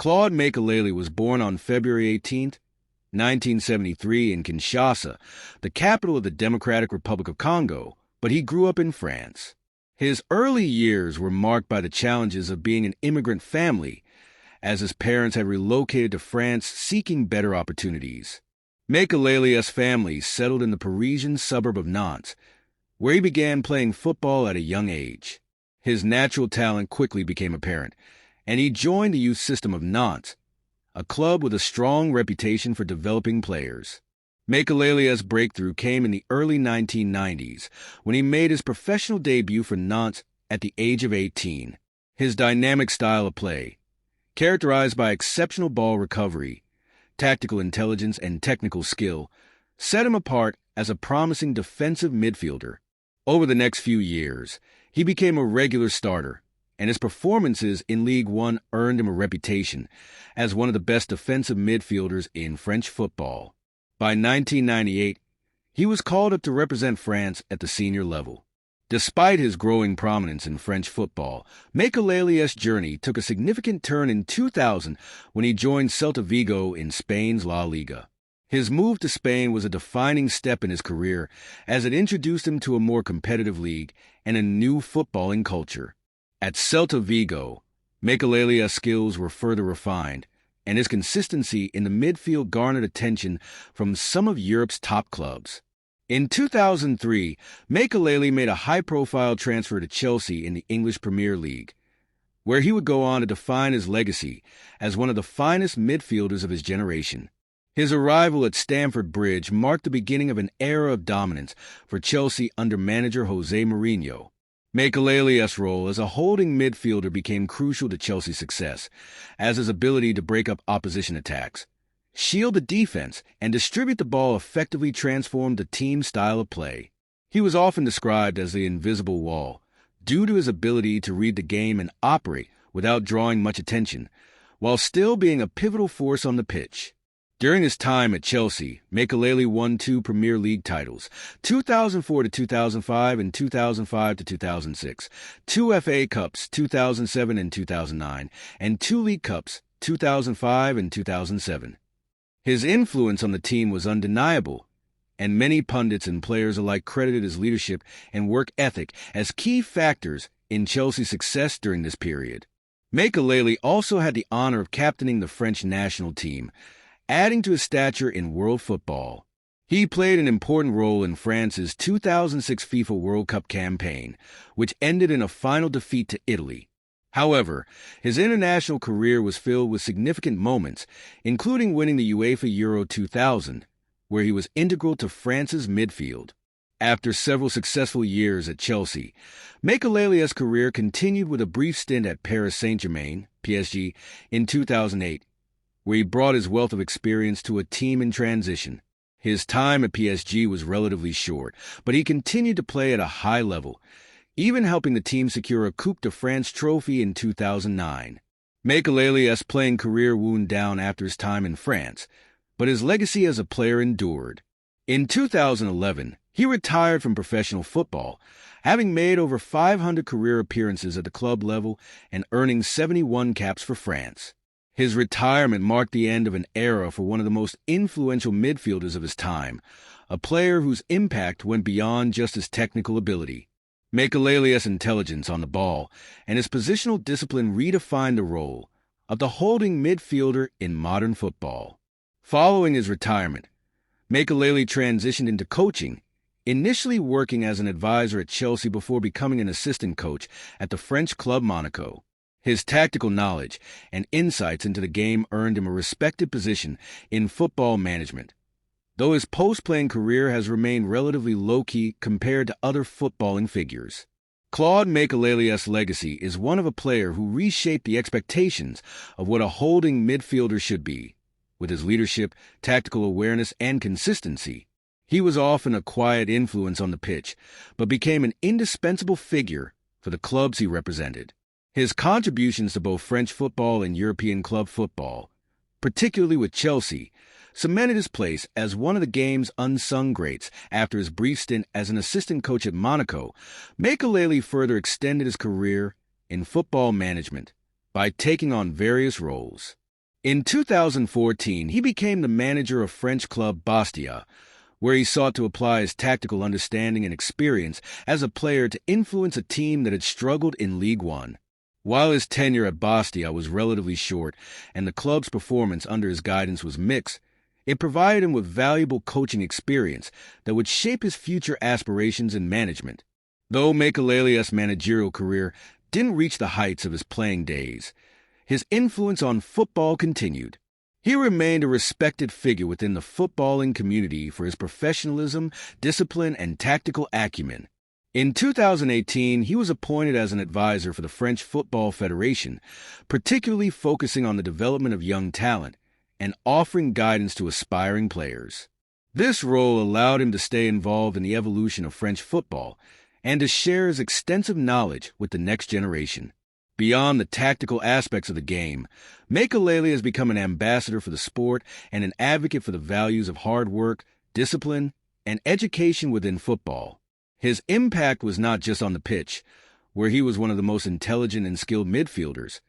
Claude Makélélé was born on February 18, 1973 in Kinshasa, the capital of the Democratic Republic of Congo, but he grew up in France. His early years were marked by the challenges of being an immigrant family, as his parents had relocated to France seeking better opportunities. Makélélé's family settled in the Parisian suburb of Nantes, where he began playing football at a young age. His natural talent quickly became apparent, and he joined the youth system of Nantes, a club with a strong reputation for developing players. Makélélé's breakthrough came in the early 1990s, when he made his professional debut for Nantes at the age of 18. His dynamic style of play, characterized by exceptional ball recovery, tactical intelligence, and technical skill, set him apart as a promising defensive midfielder. Over the next few years, he became a regular starter, and his performances in Ligue 1 earned him a reputation as one of the best defensive midfielders in French football. By 1998, he was called up to represent France at the senior level. Despite his growing prominence in French football, Makélélé's journey took a significant turn in 2000 when he joined Celta Vigo in Spain's La Liga. His move to Spain was a defining step in his career, as it introduced him to a more competitive league and a new footballing culture. At Celta Vigo, Makélélé's skills were further refined, and his consistency in the midfield garnered attention from some of Europe's top clubs. In 2003, Makélélé made a high-profile transfer to Chelsea in the English Premier League, where he would go on to define his legacy as one of the finest midfielders of his generation. His arrival at Stamford Bridge marked the beginning of an era of dominance for Chelsea under manager Jose Mourinho. Makélélé's role as a holding midfielder became crucial to Chelsea's success, as his ability to break up opposition attacks, shield the defense, and distribute the ball effectively transformed the team's style of play. He was often described as the invisible wall, due to his ability to read the game and operate without drawing much attention, while still being a pivotal force on the pitch. During his time at Chelsea, Makélélé won 2 Premier League titles, 2004 to 2005 and 2005 to 2006, 2 FA Cups, 2007 and 2009, and 2 League Cups, 2005 and 2007. His influence on the team was undeniable, and many pundits and players alike credited his leadership and work ethic as key factors in Chelsea's success during this period. Makélélé also had the honor of captaining the French national team, adding to his stature in world football. He played an important role in France's 2006 FIFA World Cup campaign, which ended in a final defeat to Italy. However, his international career was filled with significant moments, including winning the UEFA Euro 2000, where he was integral to France's midfield. After several successful years at Chelsea, Makélélé's career continued with a brief stint at Paris Saint-Germain, PSG, in 2008, where he brought his wealth of experience to a team in transition. His time at PSG was relatively short, but he continued to play at a high level, even helping the team secure a Coupe de France trophy in 2009. Makélélé's playing career wound down after his time in France, but his legacy as a player endured. In 2011, he retired from professional football, having made over 500 career appearances at the club level and earning 71 caps for France. His retirement marked the end of an era for one of the most influential midfielders of his time, a player whose impact went beyond just his technical ability. Makélélé's intelligence on the ball and his positional discipline redefined the role of the holding midfielder in modern football. Following his retirement, Makélélé transitioned into coaching, initially working as an advisor at Chelsea before becoming an assistant coach at the French club Monaco. His tactical knowledge and insights into the game earned him a respected position in football management, though his post-playing career has remained relatively low-key compared to other footballing figures. Claude Makélélé's legacy is one of a player who reshaped the expectations of what a holding midfielder should be. With his leadership, tactical awareness, and consistency, he was often a quiet influence on the pitch, but became an indispensable figure for the clubs he represented. His contributions to both French football and European club football, particularly with Chelsea, cemented his place as one of the game's unsung greats. After his brief stint as an assistant coach at Monaco, Makélélé further extended his career in football management by taking on various roles. In 2014, he became the manager of French club Bastia, where he sought to apply his tactical understanding and experience as a player to influence a team that had struggled in League One. While his tenure at Bastia was relatively short and the club's performance under his guidance was mixed, it provided him with valuable coaching experience that would shape his future aspirations in management. Though Makélélé's managerial career didn't reach the heights of his playing days, his influence on football continued. He remained a respected figure within the footballing community for his professionalism, discipline, and tactical acumen. In 2018, he was appointed as an advisor for the French Football Federation, particularly focusing on the development of young talent and offering guidance to aspiring players. This role allowed him to stay involved in the evolution of French football and to share his extensive knowledge with the next generation. Beyond the tactical aspects of the game, Makélélé has become an ambassador for the sport and an advocate for the values of hard work, discipline, and education within football. His impact was not just on the pitch, where he was one of the most intelligent and skilled midfielders,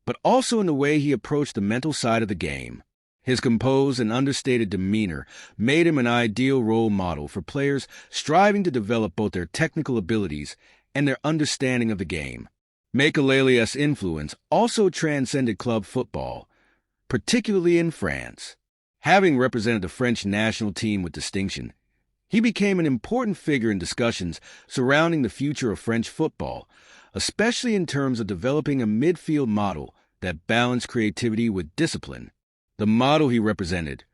but also in the way he approached the mental side of the game. His composed and understated demeanor made him an ideal role model for players striving to develop both their technical abilities and their understanding of the game. Makélélé's influence also transcended club football, particularly in France. Having represented the French national team with distinction, he became an important figure in discussions surrounding the future of French football, especially in terms of developing a midfield model that balanced creativity with discipline. The model he represented,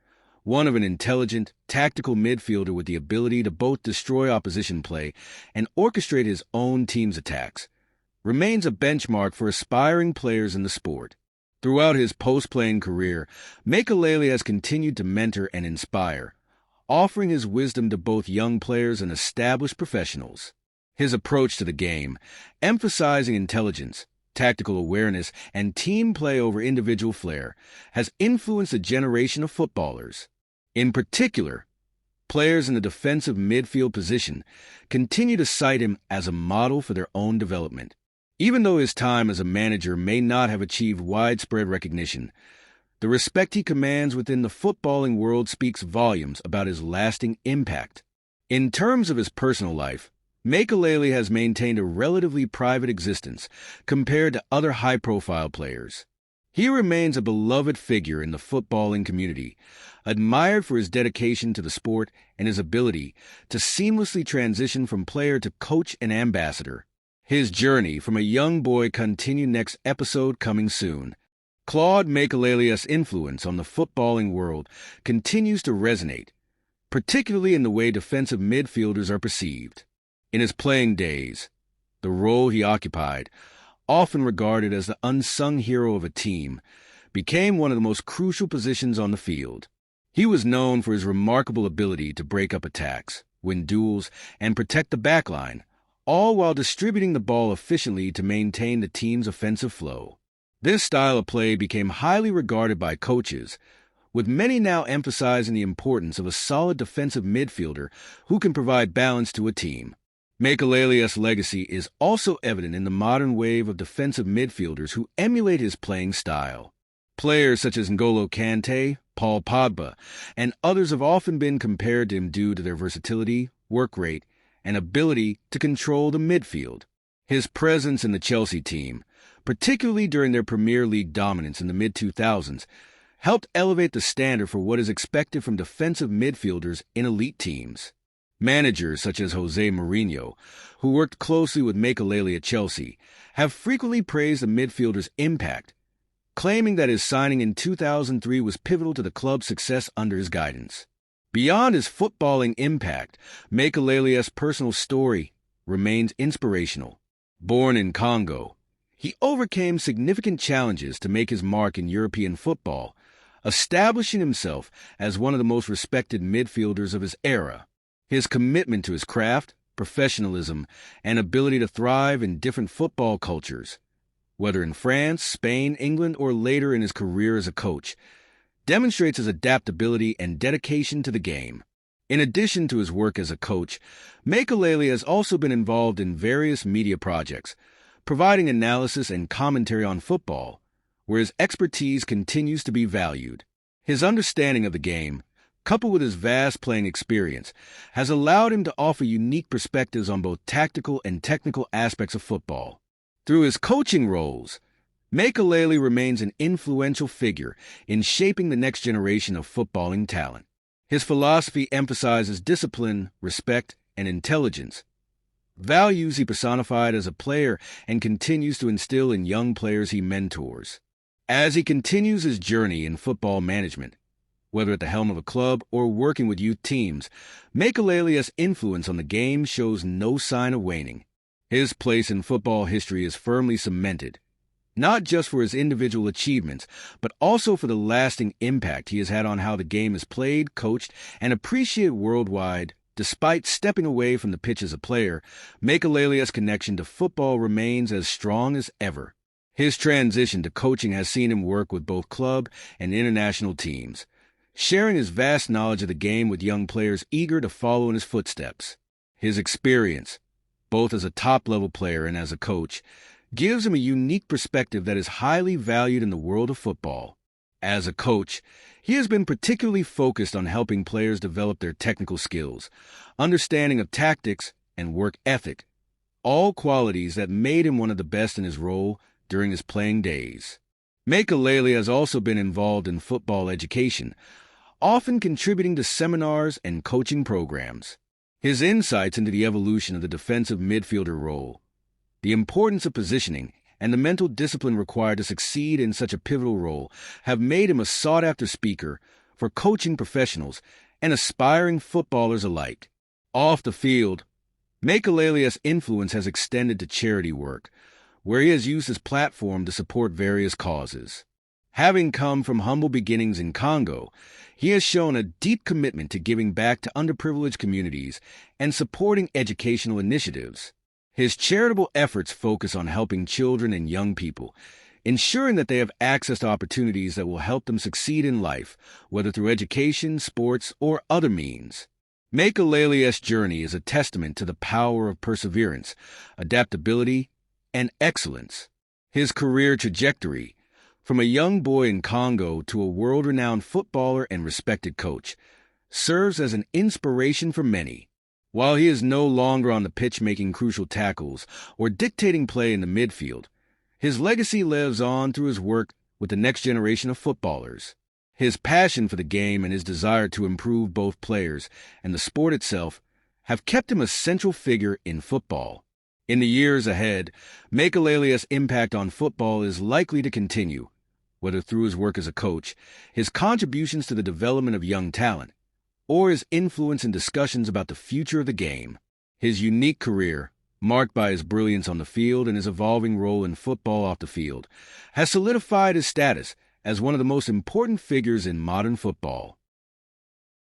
one of an intelligent, tactical midfielder with the ability to both destroy opposition play and orchestrate his own team's attacks, remains a benchmark for aspiring players in the sport. Throughout his post-playing career, Makélélé has continued to mentor and inspire, offering his wisdom to both young players and established professionals. His approach to the game, emphasizing intelligence, tactical awareness, and team play over individual flair, has influenced a generation of footballers. In particular, players in the defensive midfield position continue to cite him as a model for their own development. Even though his time as a manager may not have achieved widespread recognition, the respect he commands within the footballing world speaks volumes about his lasting impact. In terms of his personal life, Makélélé has maintained a relatively private existence compared to other high-profile players. He remains a beloved figure in the footballing community, admired for his dedication to the sport and his ability to seamlessly transition from player to coach and ambassador. His journey from a young boy continues next episode coming soon. Claude Makélélé's influence on the footballing world continues to resonate, particularly in the way defensive midfielders are perceived. In his playing days, the role he occupied, often regarded as the unsung hero of a team, became one of the most crucial positions on the field. He was known for his remarkable ability to break up attacks, win duels, and protect the backline, all while distributing the ball efficiently to maintain the team's offensive flow. This style of play became highly regarded by coaches, with many now emphasizing the importance of a solid defensive midfielder who can provide balance to a team. Makélélé's legacy is also evident in the modern wave of defensive midfielders who emulate his playing style. Players such as N'Golo Kanté, Paul Pogba, and others have often been compared to him due to their versatility, work rate, and ability to control the midfield. His presence in the Chelsea team, particularly during their Premier League dominance in the mid-2000s, helped elevate the standard for what is expected from defensive midfielders in elite teams. Managers such as Jose Mourinho, who worked closely with Makélélé at Chelsea, have frequently praised the midfielder's impact, claiming that his signing in 2003 was pivotal to the club's success under his guidance. Beyond his footballing impact, Makélélé's personal story remains inspirational. Born in Congo, he overcame significant challenges to make his mark in European football, establishing himself as one of the most respected midfielders of his era. His commitment to his craft, professionalism, and ability to thrive in different football cultures, whether in France, Spain, England, or later in his career as a coach, demonstrates his adaptability and dedication to the game. In addition to his work as a coach, Makélélé has also been involved in various media projects, providing analysis and commentary on football, where his expertise continues to be valued. His understanding of the game, coupled with his vast playing experience, has allowed him to offer unique perspectives on both tactical and technical aspects of football. Through his coaching roles, Makélélé remains an influential figure in shaping the next generation of footballing talent. His philosophy emphasizes discipline, respect, and intelligence, values he personified as a player and continues to instill in young players he mentors. As he continues his journey in football management, whether at the helm of a club or working with youth teams, Makélélé's influence on the game shows no sign of waning. His place in football history is firmly cemented, not just for his individual achievements, but also for the lasting impact he has had on how the game is played, coached, and appreciated worldwide. Despite stepping away from the pitch as a player, Makélélé's connection to football remains as strong as ever. His transition to coaching has seen him work with both club and international teams, sharing his vast knowledge of the game with young players eager to follow in his footsteps. His experience, both as a top-level player and as a coach, gives him a unique perspective that is highly valued in the world of football. As a coach, he has been particularly focused on helping players develop their technical skills, understanding of tactics, and work ethic, all qualities that made him one of the best in his role during his playing days. Makélélé has also been involved in football education, often contributing to seminars and coaching programs. His insights into the evolution of the defensive midfielder role, the importance of positioning, and the mental discipline required to succeed in such a pivotal role have made him a sought-after speaker for coaching professionals and aspiring footballers alike. Off the field, Makélélé's influence has extended to charity work, where he has used his platform to support various causes. Having come from humble beginnings in Congo, he has shown a deep commitment to giving back to underprivileged communities and supporting educational initiatives. His charitable efforts focus on helping children and young people, ensuring that they have access to opportunities that will help them succeed in life, whether through education, sports, or other means. Makélélé's journey is a testament to the power of perseverance, adaptability, and excellence. His career trajectory, from a young boy in Congo to a world-renowned footballer and respected coach, serves as an inspiration for many. While he is no longer on the pitch making crucial tackles or dictating play in the midfield, his legacy lives on through his work with the next generation of footballers. His passion for the game and his desire to improve both players and the sport itself have kept him a central figure in football. In the years ahead, Makélélé's impact on football is likely to continue, whether through his work as a coach, his contributions to the development of young talent, or his influence in discussions about the future of the game. His unique career, marked by his brilliance on the field and his evolving role in football off the field, has solidified his status as one of the most important figures in modern football.